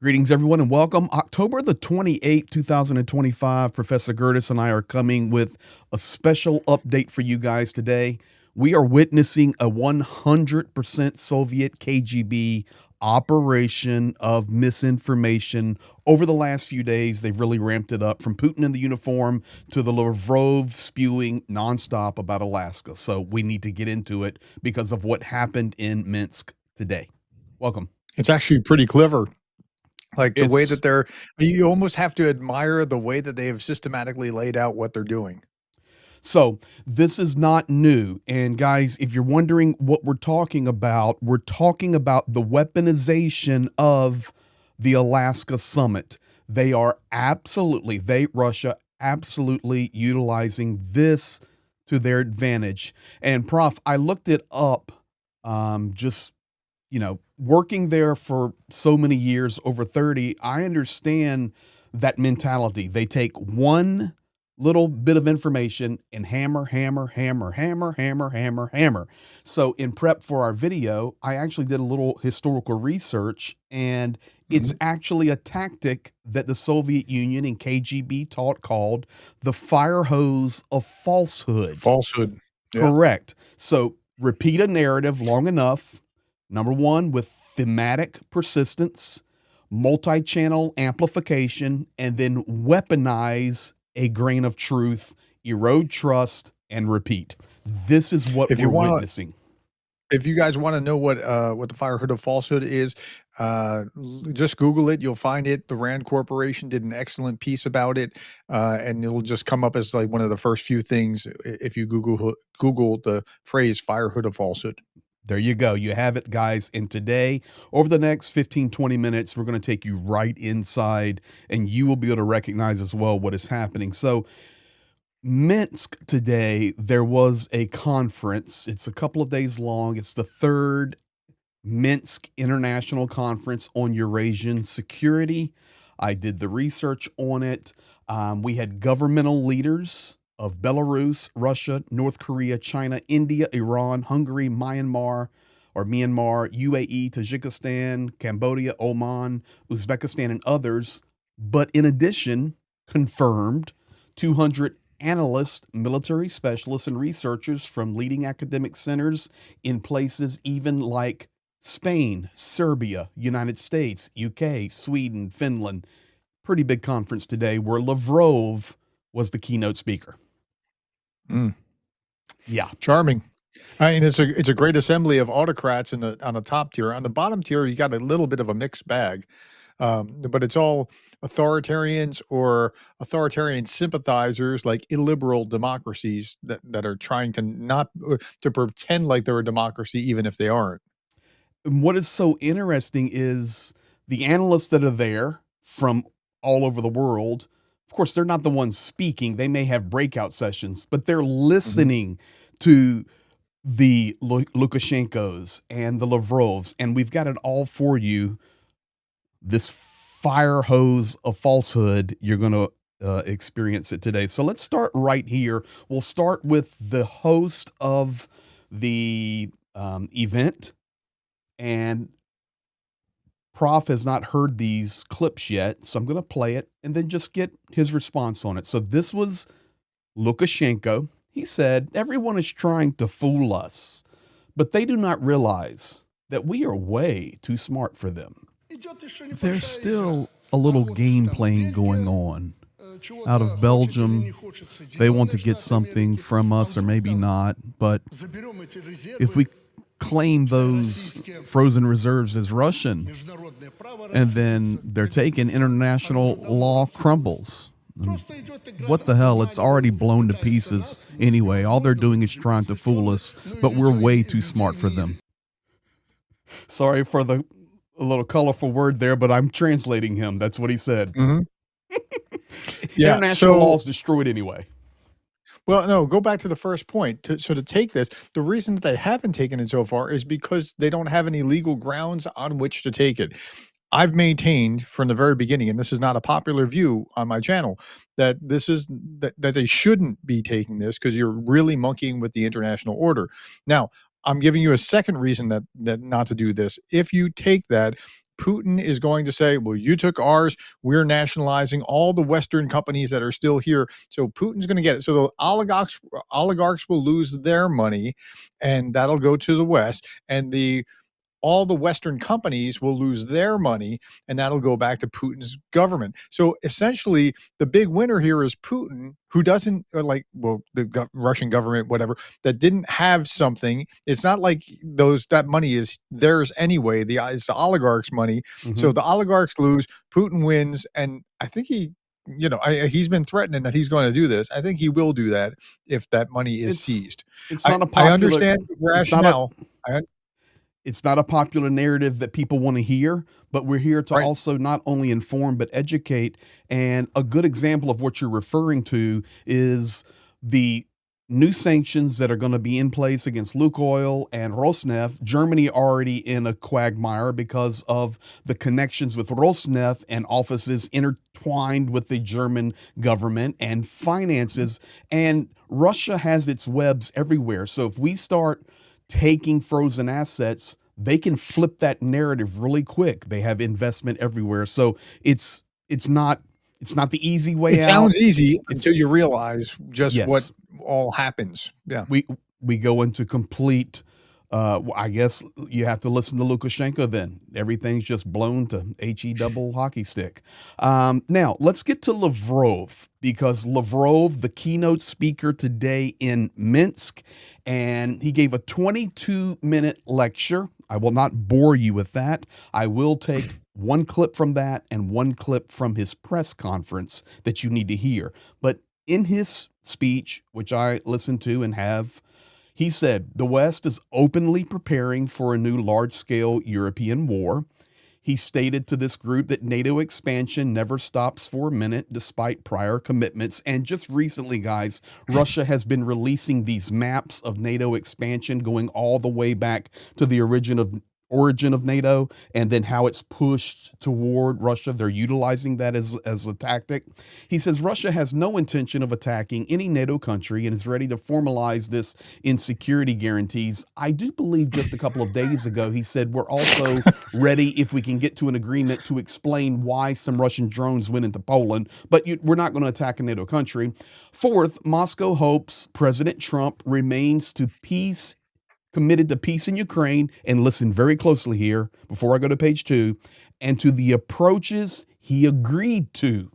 Greetings, everyone, and welcome. October the 28th, 2025. Professor Gerdes and I are coming with a special update for you guys today. We are witnessing a 100% Soviet KGB operation of misinformation over the last few days. They've really ramped it up from Putin in the uniform to the Lavrov spewing nonstop about Alaska. So we need to get into it because of what happened in Minsk today. Welcome. It's actually pretty clever. Like the way It's that you almost have to admire the way that they have systematically laid out what they're doing. So this is not new. And guys, if you're wondering what we're talking about the weaponization of the Alaska summit. Russia absolutely utilizing this to their advantage. And Prof, I looked it up, working there for so many years, over 30, I understand that mentality. They take one little bit of information and hammer, hammer, hammer, hammer, hammer, hammer, hammer. So in prep for our video, I actually did a little historical research, and it's actually a tactic that the Soviet Union and KGB taught called the fire hose of falsehood. Falsehood. Yeah. Correct. So repeat a narrative long enough, number one, with thematic persistence, multi-channel amplification, and then weaponize a grain of truth, erode trust, and repeat. This is what we're witnessing. If you guys want to know what the fire hood of falsehood is, just Google it. You'll find it. The Rand Corporation did an excellent piece about it, and it'll just come up as like one of the first few things if you Google the phrase fire hood of falsehood. There you go. You have it, guys. And today, over the next 15, 20 minutes, we're going to take you right inside, and you will be able to recognize as well what is happening. So Minsk today, there was a conference. It's a couple of days long. It's the third Minsk International Conference on Eurasian Security. I did the research on it. We had governmental leaders of Belarus, Russia, North Korea, China, India, Iran, Hungary, Myanmar, UAE, Tajikistan, Cambodia, Oman, Uzbekistan, and others. But in addition, confirmed 200 analysts, military specialists, and researchers from leading academic centers in places even like Spain, Serbia, United States, UK, Sweden, Finland. Pretty big conference today where Lavrov was the keynote speaker. Yeah. Charming. I mean, it's a great assembly of autocrats on the top tier. On the bottom tier, you got a little bit of a mixed bag, but it's all authoritarians or authoritarian sympathizers, like illiberal democracies that are trying to pretend like they're a democracy, even if they aren't. And what is so interesting is the analysts that are there from all over the world. Of course, they're not the ones speaking. They may have breakout sessions, but they're listening to the Lukashenkos and the Lavrovs, and we've got it all for you. This fire hose of falsehood, you're going to experience it today. So let's start right here. We'll start with the host of the event, and Prof has not heard these clips yet, so I'm going to play it and then just get his response on it. So this was Lukashenko. He said, "Everyone is trying to fool us, but they do not realize that we are way too smart for them." There's still a little game playing going on. Out of Belgium, they want to get something from us, or maybe not, but if we claim those frozen reserves as Russian, and then they're taken, international law crumbles. What the hell? It's already blown to pieces anyway. All they're doing is trying to fool us, but we're way too smart for them. Sorry for the little colorful word there, but I'm translating him. That's what he said. International law is destroyed anyway. Well, no, go back to the first point. So to take this, the reason that they haven't taken it so far is because they don't have any legal grounds on which to take it. I've maintained from the very beginning, and this is not a popular view on my channel, that they shouldn't be taking this because you're really monkeying with the international order. Now, I'm giving you a second reason that not to do this. If you take that, Putin is going to say, well, you took ours. We're nationalizing all the Western companies that are still here. So Putin's going to get it. So the oligarchs will lose their money, and that'll go to the West. And all the Western companies will lose their money, and that'll go back to Putin's government. So essentially, the big winner here is Putin, who doesn't the Russian government, whatever, that didn't have something. It's not like that money is theirs anyway. It's the oligarchs' money. So the oligarchs lose, Putin wins, and I think he's been threatening that he's going to do this. I think he will do that if that money is seized. It's not a I popular. understand the rationale. It's not a popular narrative that people want to hear, but we're here to also not only inform, but educate. And a good example of what you're referring to is the new sanctions that are going to be in place against Lukoil and Rosneft. Germany already in a quagmire because of the connections with Rosneft and offices intertwined with the German government and finances. And Russia has its webs everywhere. So if we start taking frozen assets, they can flip that narrative really quick. They have investment everywhere. So it's not the easy way out. It sounds easy until you realize just what all happens. Yeah. We go into complete I guess you have to listen to Lukashenko then. Everything's just blown to HE double hockey stick. Now, let's get to Lavrov, because Lavrov, the keynote speaker today in Minsk, and he gave a 22-minute lecture. I will not bore you with that. I will take one clip from that and one clip from his press conference that you need to hear. But in his speech, which I listened to and have, he said the West is openly preparing for a new large-scale European war. He stated to this group that NATO expansion never stops for a minute despite prior commitments. And just recently, guys, Russia has been releasing these maps of NATO expansion going all the way back to the origin of NATO, and then how it's pushed toward Russia. They're utilizing that as a tactic. He says Russia has no intention of attacking any NATO country and is ready to formalize this in security guarantees. I do believe just a couple of days ago, he said we're also ready if we can get to an agreement to explain why some Russian drones went into Poland, but we're not going to attack a NATO country. Fourth, Moscow hopes President Trump remains committed to peace in Ukraine, and listen very closely here before I go to page 2, and to the approaches he agreed to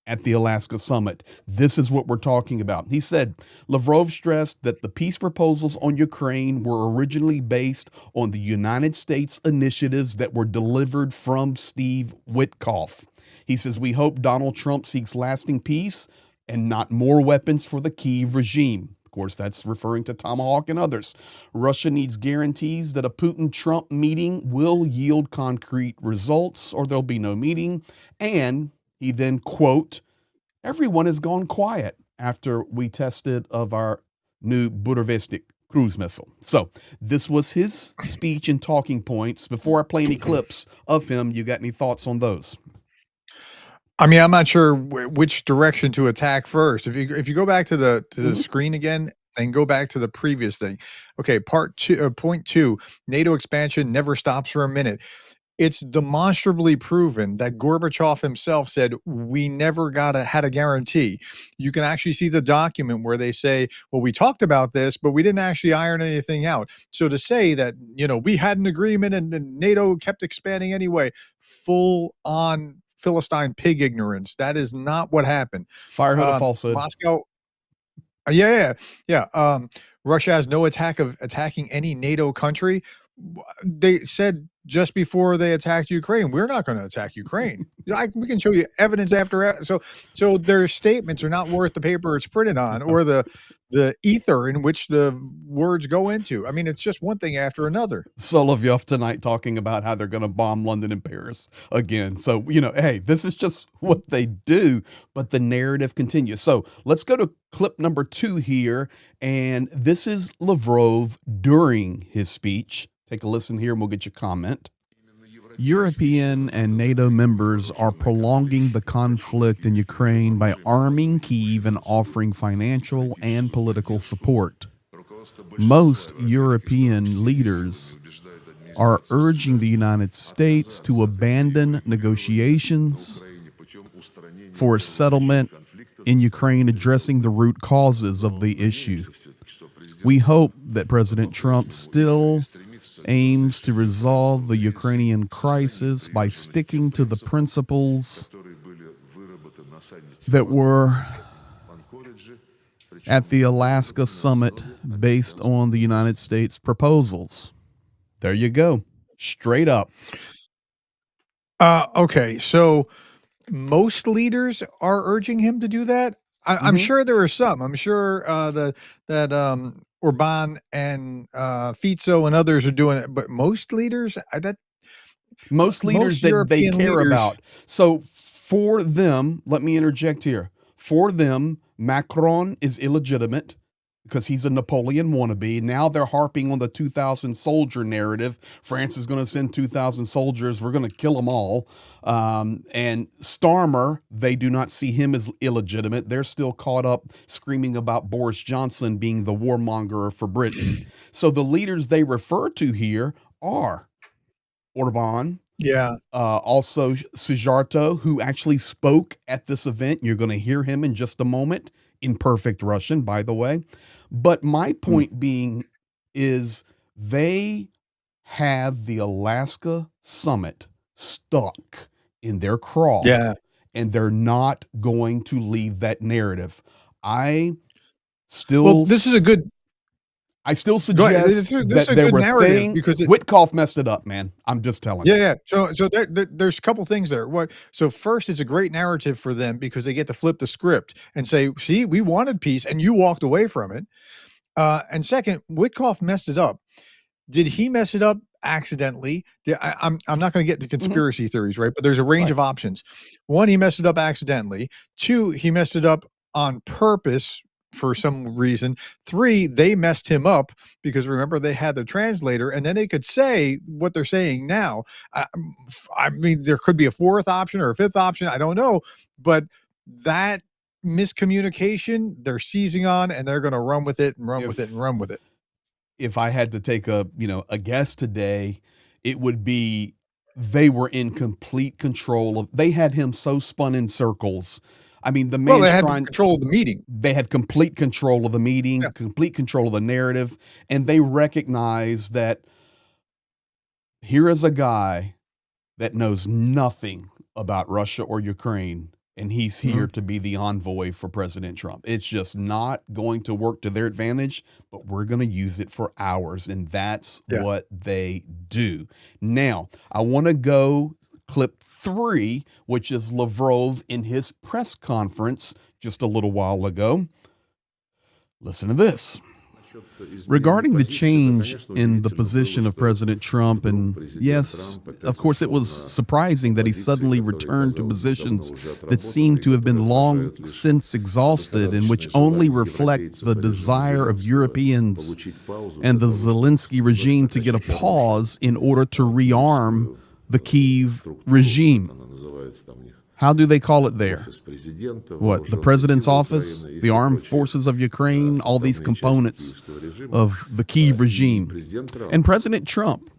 at the Alaska summit. This is what we're talking about. He said, Lavrov stressed that the peace proposals on Ukraine were originally based on the United States initiatives that were delivered from Steve Witkoff. He says, we hope Donald Trump seeks lasting peace and not more weapons for the Kyiv regime. Of course, that's referring to Tomahawk and others. Russia needs guarantees that a Putin-Trump meeting will yield concrete results, or there'll be no meeting. And he then, quote, everyone has gone quiet after we tested of our new Burevesnik cruise missile. So this was his speech and talking points. Before I play any clips of him, you got any thoughts on those? I mean, I'm not sure which direction to attack first. If you go back to the screen again and go back to the previous thing. Okay, point 2, NATO expansion never stops for a minute. It's demonstrably proven that Gorbachev himself said we never had a guarantee. You can actually see the document where they say, well, we talked about this, but we didn't actually iron anything out. So to say that, we had an agreement and NATO kept expanding anyway, full on Philistine pig ignorance. That is not what happened. Firehood of falsehood. Moscow. Russia has no attacking any NATO country. They said just before they attacked Ukraine, we're not going to attack Ukraine. We can show you evidence after. So their statements are not worth the paper it's printed on, or the ether in which the words go into. I mean, it's just one thing after another. Solovyov tonight talking about how they're going to bomb London and Paris again. So, hey, this is just what they do, but the narrative continues. So let's go to clip number 2 here. And this is Lavrov during his speech. Take a listen here and we'll get your comment. European and NATO members are prolonging the conflict in Ukraine by arming Kyiv and offering financial and political support. Most European leaders are urging the United States to abandon negotiations for a settlement in Ukraine addressing the root causes of the issue. We hope that President Trump still aims to resolve the Ukrainian crisis by sticking to the principles that were at the Alaska summit based on the United States proposals. There you go. Straight up. Okay, so most leaders are urging him to do that. I'm Mhm. sure there are some. I'm sure Orban and Fico and others are doing it, but most leaders, that Most leaders most that they European care leaders, about. So for them, let me interject here. For them, Macron is illegitimate because he's a Napoleon wannabe. Now they're harping on the 2,000 soldier narrative. France is going to send 2,000 soldiers. We're going to kill them all. And Starmer, they do not see him as illegitimate. They're still caught up screaming about Boris Johnson being the warmonger for Britain. So the leaders they refer to here are Orban, yeah, also Sujarto, who actually spoke at this event. You're going to hear him in just a moment in perfect Russian, by the way. But my point being is they have the Alaska summit stuck in their craw, yeah. and they're not going to leave that narrative. I Well, still this is a good. I still Go ahead. suggest This is that a there good were narrative because it. Witkoff messed it up, man. I'm just telling Yeah, you. yeah. So there's a couple things there. What? So first, it's a great narrative for them because they get to flip the script and say, "See, we wanted peace, and you walked away from it." And second, Witkoff messed it up. Did he mess it up accidentally? I'm not going to get into Mhm. conspiracy theories, right? But there's a range Right. of options. One, he messed it up accidentally. Two, he messed it up on purpose for some reason. Three, they messed him up because remember they had the translator, and then they could say what they're saying now. I mean, there could be a fourth option or a fifth option. I don't know, but that miscommunication they're seizing on, and they're going to run with it and run with it and If run with it. if I had to take a guess today, it would be they were in complete control of they had him so spun in circles. I mean, the Well, they man's had trying control of the meeting. they had complete control of the meeting, Yeah. complete control of the narrative, and they recognized that here is a guy that knows nothing about Russia or Ukraine, and he's here Mhm. to be the envoy for President Trump. It's just not going to work to their advantage, but we're going to use it for ours, and that's Yeah. what they do. Now, I want to go clip 3, which is Lavrov in his press conference just a little while ago. Listen to this. Regarding the change in the position of President Trump, and yes, of course, it was surprising that he suddenly returned to positions that seem to have been long since exhausted and which only reflect the desire of Europeans and the Zelensky regime to get a pause in order to rearm the Kyiv regime. How do they call it there? What, the president's office, the armed forces of Ukraine, all these components of the Kyiv regime. And President Trump,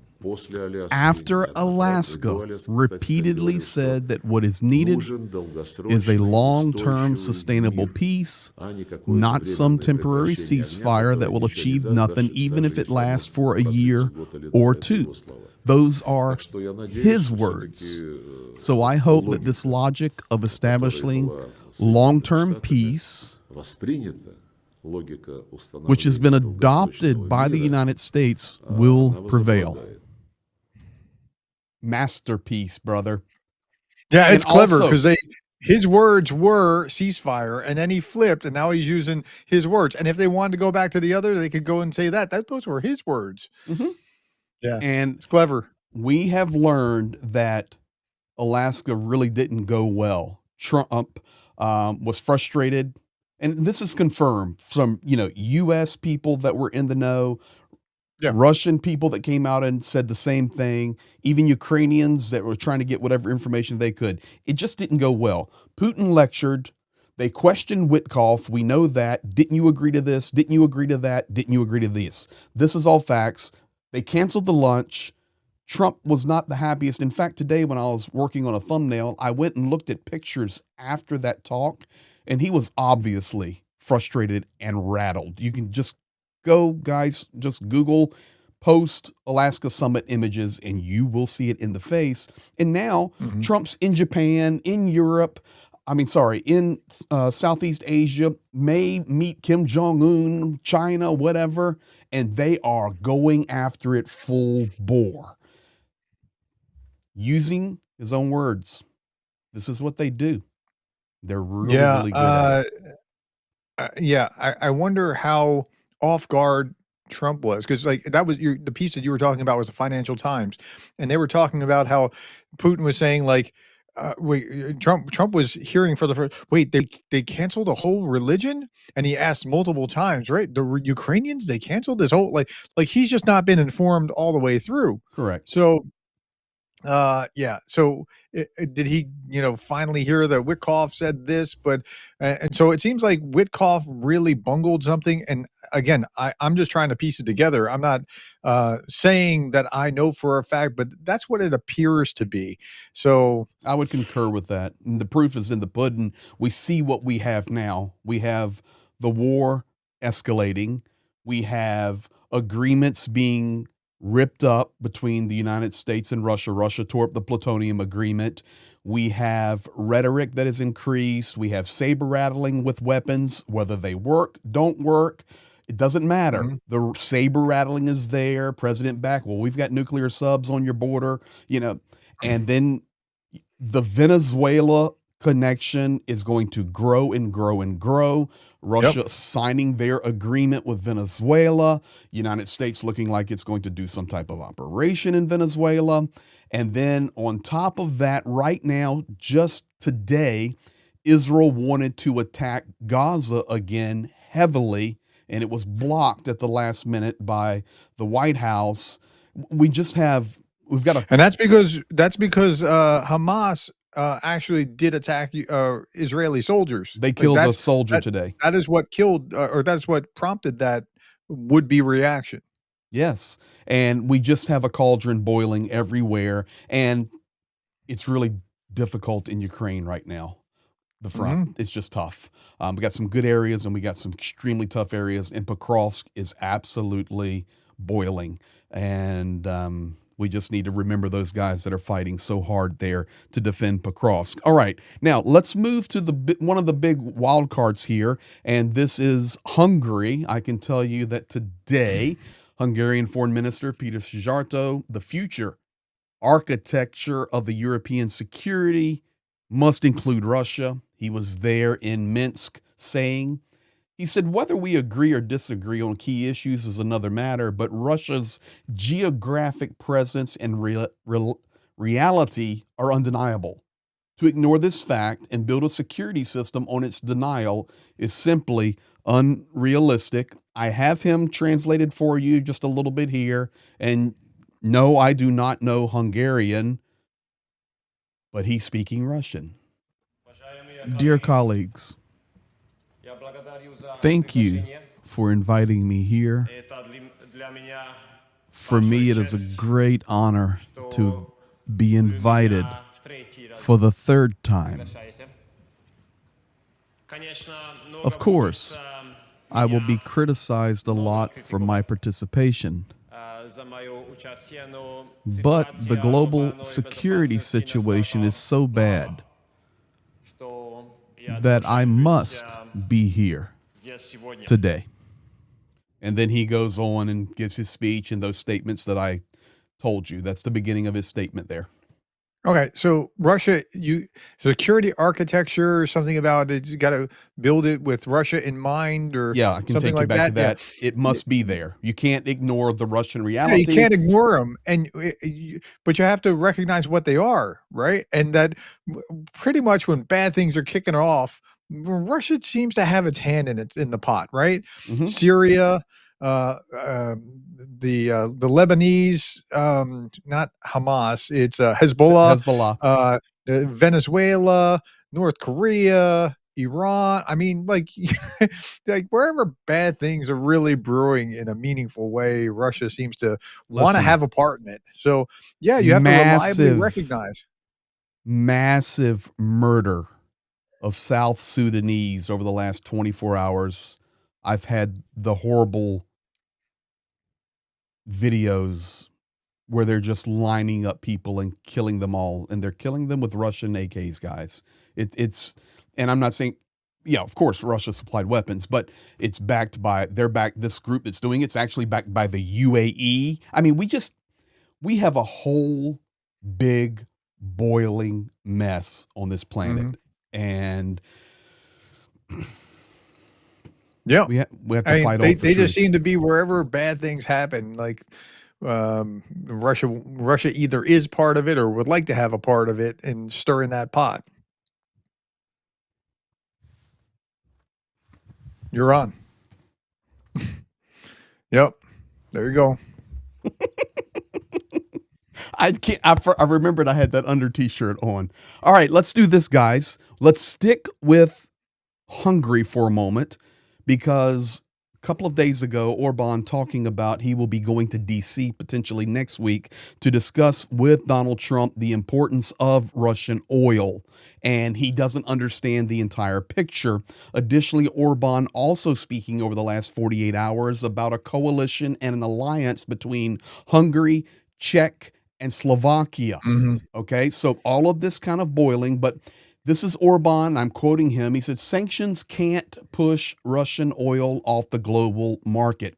after Alaska, repeatedly said that what is needed is a long-term sustainable peace, not some temporary ceasefire that will achieve nothing, even if it lasts for a year or two. Those are his words. So I hope that this logic of establishing long-term peace, which has been adopted by the United States, will prevail. Masterpiece, brother. Yeah, And it's clever also, because his words were ceasefire, and then he flipped, and now he's using his words. And if they wanted to go back to the other, they could go and say that those were his words. mhm. Yeah, And it's clever. we have learned that Alaska really didn't go well. Trump was frustrated, and this is confirmed from U.S. people that were in the know, Yeah. Russian people that came out and said the same thing, even Ukrainians that were trying to get whatever information they could. It just didn't go well. Putin lectured. They questioned Witkoff. We know that. Didn't you agree to this? Didn't you agree to that? Didn't you agree to this? This is all facts. They canceled the lunch. Trump was not the happiest. In fact, today when I was working on a thumbnail, I went and looked at pictures after that talk, and he was obviously frustrated and rattled. You can just go, guys, just Google post Alaska summit images and you will see it in the face. And now Trump's in Japan, in Europe, in Southeast Asia, may meet Kim Jong-un, China, whatever, and they are going after it full bore. Using his own words. This is what they do. They're really good at it. I wonder how off guard Trump was, because like that was the piece that you were talking about was the Financial Times, and they were talking about how Putin was saying like, Trump was hearing for the first, wait, they canceled a whole religion, and he asked multiple times, right? The Ukrainians, they canceled this whole like he's just not been informed all the way through. Correct. So so did he finally hear that Witkoff said this, but and so it seems like Witkoff really bungled something, and again I'm just trying to piece it together. I'm not saying that I know for a fact, but that's what it appears to be. So I would concur with that, and the proof is in the pudding. We see what we have now. We have the war escalating. We have agreements being ripped up between the United States and Russia. Russia tore up the plutonium agreement. We have rhetoric that has increased. We have saber rattling with weapons, whether they work, don't work. It doesn't matter. The saber rattling is there. President back, well, we've got nuclear subs on your border, and then the Venezuela connection is going to grow and grow and grow. Russia signing their agreement with Venezuela, United States looking like it's going to do some type of operation in Venezuela. And then on top of that, right now, just today, Israel wanted to attack Gaza again heavily, and it was blocked at the last minute by the White House. We've got a... And that's because Hamas actually did attack Israeli soldiers. They killed a soldier today. That is what killed, or that's what prompted that would-be reaction. Yes, and we just have a cauldron boiling everywhere, and it's really difficult in Ukraine right now. The front, it's just tough. We got some good areas, and we got some extremely tough areas, and Pokrovsk is absolutely boiling, and we just need to remember those guys that are fighting so hard there to defend Pokrovsk. All right, now let's move to one of the big wild cards here, and this is Hungary. I can tell you that today, Hungarian Foreign Minister Peter Szijjártó, the future architecture of the European security must include Russia. He was there in Minsk saying, he said, whether we agree or disagree on key issues is another matter, but Russia's geographic presence and reality are undeniable. To ignore this fact and build a security system on its denial is simply unrealistic. I have him translated for you just a little bit here. And no, I do not know Hungarian, but he's speaking Russian. Dear colleagues, thank you for inviting me here. For me, it is a great honor to be invited for the third time. Of course, I will be criticized a lot for my participation, but the global security situation is so bad that I must be here today. And then he goes on and gives his speech and those statements that I told you. That's the beginning of his statement there. Okay, so Russia, security architecture, something about it, you got to build it with Russia in mind, or I can take you back to that. Yeah. It must be there. You can't ignore the Russian reality. You can't ignore them, but you have to recognize what they are, right? And that pretty much when bad things are kicking off, Russia seems to have its hand in the pot, right? Syria, the Lebanese, not Hamas, it's Hezbollah, Venezuela, North Korea, Iran. I mean, like, like wherever bad things are really brewing in a meaningful way, Russia seems to want to Listen, have a part in it. So, yeah, you have to reliably massive, recognize. massive murder of South Sudanese over the last 24 hours. I've had the horrible videos where they're just lining up people and killing them all, and they're killing them with Russian AKs, guys. It's, and I'm not saying, yeah, of course, Russia supplied weapons, but it's backed by, this group that's doing it's actually backed by the UAE. I mean, we have a whole big boiling mess on this planet, and Yeah, we have to I mean, fight they on for they just truth. seem to be wherever bad things happen. Like, Russia either is part of it or would like to have a part of it and stir in that pot. You're on. Yep. There you go. I can't. I remembered I had that under T-shirt on. All right, let's do this, guys. Let's stick with Hungary for a moment, because a couple of days ago, Orban talking about he will be going to DC potentially next week to discuss with Donald Trump the importance of Russian oil, and he doesn't understand the entire picture. Additionally, Orban also speaking over the last 48 hours about a coalition and an alliance between Hungary, Czech, and Slovakia. Mhm. Okay, so all of this kind of boiling, but this is Orban. I'm quoting him. He said, sanctions can't push Russian oil off the global market.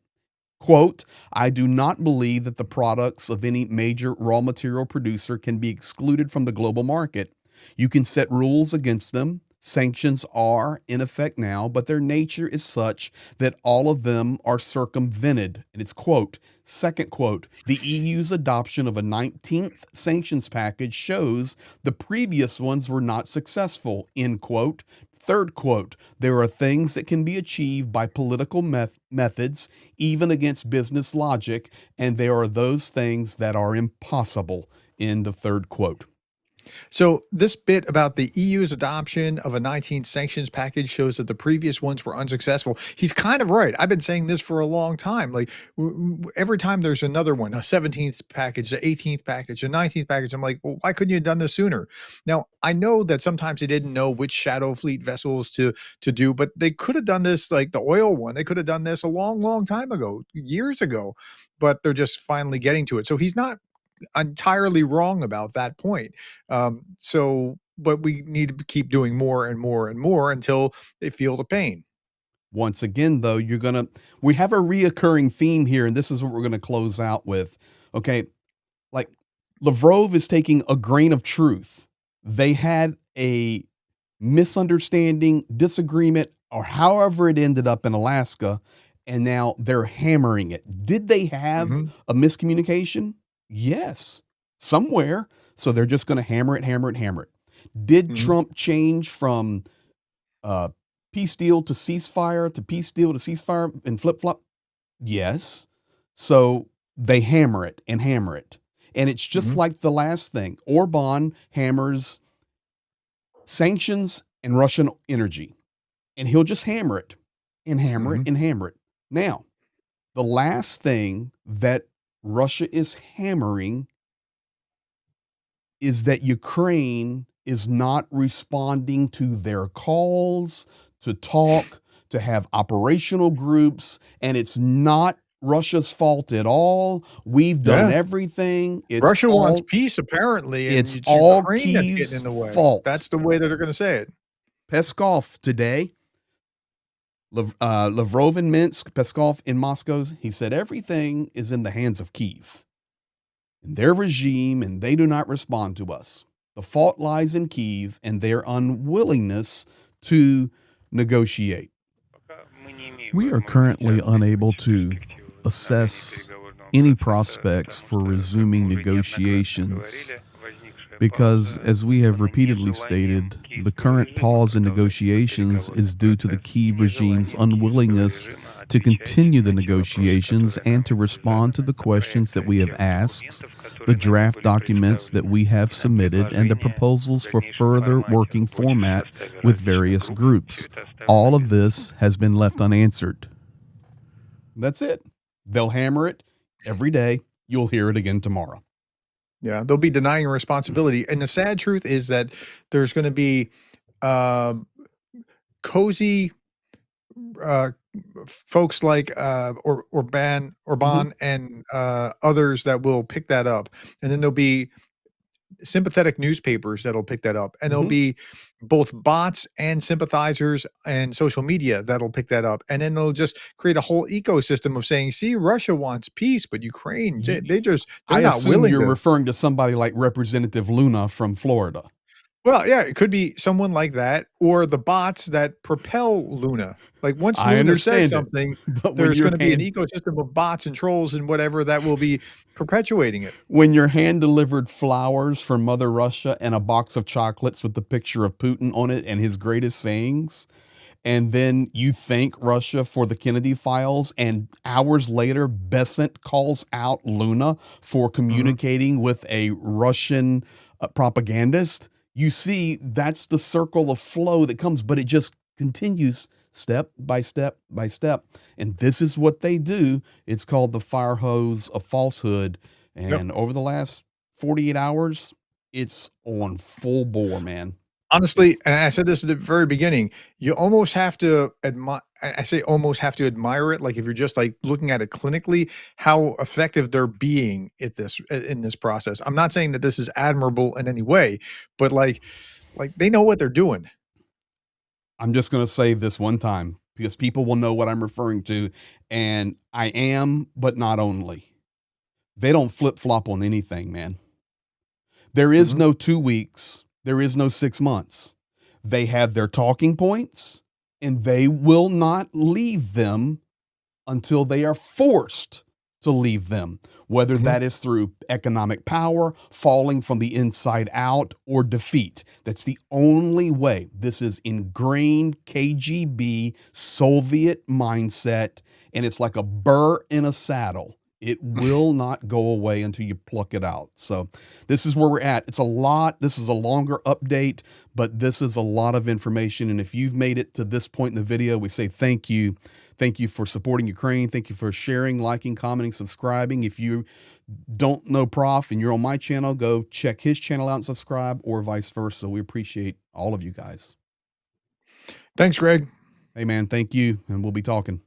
Quote, I do not believe that the products of any major raw material producer can be excluded from the global market. You can set rules against them. Sanctions are in effect now, but their nature is such that all of them are circumvented. And it's quote, second quote, the EU's adoption of a 19th sanctions package shows the previous ones were not successful, end quote. Third quote, there are things that can be achieved by political methods, even against business logic, and there are those things that are impossible, end of third quote. So this bit about the EU's adoption of a 19 sanctions package shows that the previous ones were unsuccessful. He's kind of right. I've been saying this for a long time. Like, every time there's another one, a 17th package, the 18th package, a 19th package, I'm like, well, why couldn't you have done this sooner? Now, I know that sometimes they didn't know which shadow fleet vessels to do, but they could have done this, like the oil one. They could have done this a long, long time ago, years ago, but they're just finally getting to it. So he's not entirely wrong about that point. But we need to keep doing more and more and more until they feel the pain. Once again, though, we have a reoccurring theme here, and this is what we're going to close out with. Okay. Like, Lavrov is taking a grain of truth. They had a misunderstanding, disagreement, or however it ended up in Alaska, and now they're hammering it. Did they have Mhm, a miscommunication? Yes, somewhere. So they're just going to hammer it, hammer it, hammer it. Did mhm, Trump change from uh, peace deal to ceasefire to peace deal to ceasefire and flip flop? Yes. So they hammer it and hammer it. And it's just mhm, like the last thing. Orban hammers sanctions and Russian energy, and he'll just hammer it and hammer it mhm. and hammer it. Now, the last thing that Russia is hammering is that Ukraine is not responding to their calls to talk, to have operational groups, and it's not Russia's fault at all. We've done Yeah. everything. Russia wants peace apparently, and It's it's all Ukraine that's getting in Kiev's the way. fault. That's the way that they're gonna say it. Peskov today, Lavrov in Minsk, Peskov in Moscow, he said everything is in the hands of Kiev and their regime, and they do not respond to us. The fault lies in Kiev and their unwillingness to negotiate. We are currently unable to assess any prospects for resuming negotiations because, as we have repeatedly stated, the current pause in negotiations is due to the Kiev regime's unwillingness to continue the negotiations and to respond to the questions that we have asked, the draft documents that we have submitted, and the proposals for further working format with various groups. All of this has been left unanswered. That's it. They'll hammer it every day. You'll hear it again tomorrow. Yeah, they'll be denying responsibility. And the sad truth is that there's going to be cozy folks like Orban and others that will pick that up. And then there'll be sympathetic newspapers that'll pick that up. And there'll be both bots and sympathizers and social media that'll pick that up. And then they'll just create a whole ecosystem of saying, see, Russia wants peace, but Ukraine, they're I not assume willing you're to. referring to somebody like Representative Luna from Florida. Well, yeah, it could be someone like that, or the bots that propel Luna. Like once I Luna says understand it, something, but when there's your going to be an hand- ecosystem of bots and trolls and whatever that will be perpetuating it. When your hand-delivered flowers from Mother Russia and a box of chocolates with the picture of Putin on it and his greatest sayings, and then you thank Russia for the Kennedy files, and hours later, Besant calls out Luna for communicating with a Russian propagandist, you see that's the circle of flow that comes, but it just continues step by step by step. And this is what they do. It's called the fire hose of falsehood. And over the last 48 hours, it's on full bore, man. Honestly, and I said this at the very beginning, you almost have to admire, I say almost have to admire it. Like if you're just like looking at it clinically, how effective they're being at this, in this process. I'm not saying that this is admirable in any way, but like they know what they're doing. I'm just going to say this one time because people will know what I'm referring to. And I am, but not only. They don't flip flop on anything, man. There is no 2 weeks. There is no 6 months. They have their talking points and they will not leave them until they are forced to leave them, whether that is through economic power, falling from the inside out, or defeat. That's the only way. This is ingrained KGB Soviet mindset, and it's like a burr in a saddle. It will not go away until you pluck it out. So this is where we're at. It's a lot. This is a longer update, but this is a lot of information. And if you've made it to this point in the video, we say thank you. Thank you for supporting Ukraine. Thank you for sharing, liking, commenting, subscribing. If you don't know Prof and you're on my channel, go check his channel out and subscribe, or vice versa. We appreciate all of you guys. Thanks, Greg. Hey, man, thank you. And we'll be talking.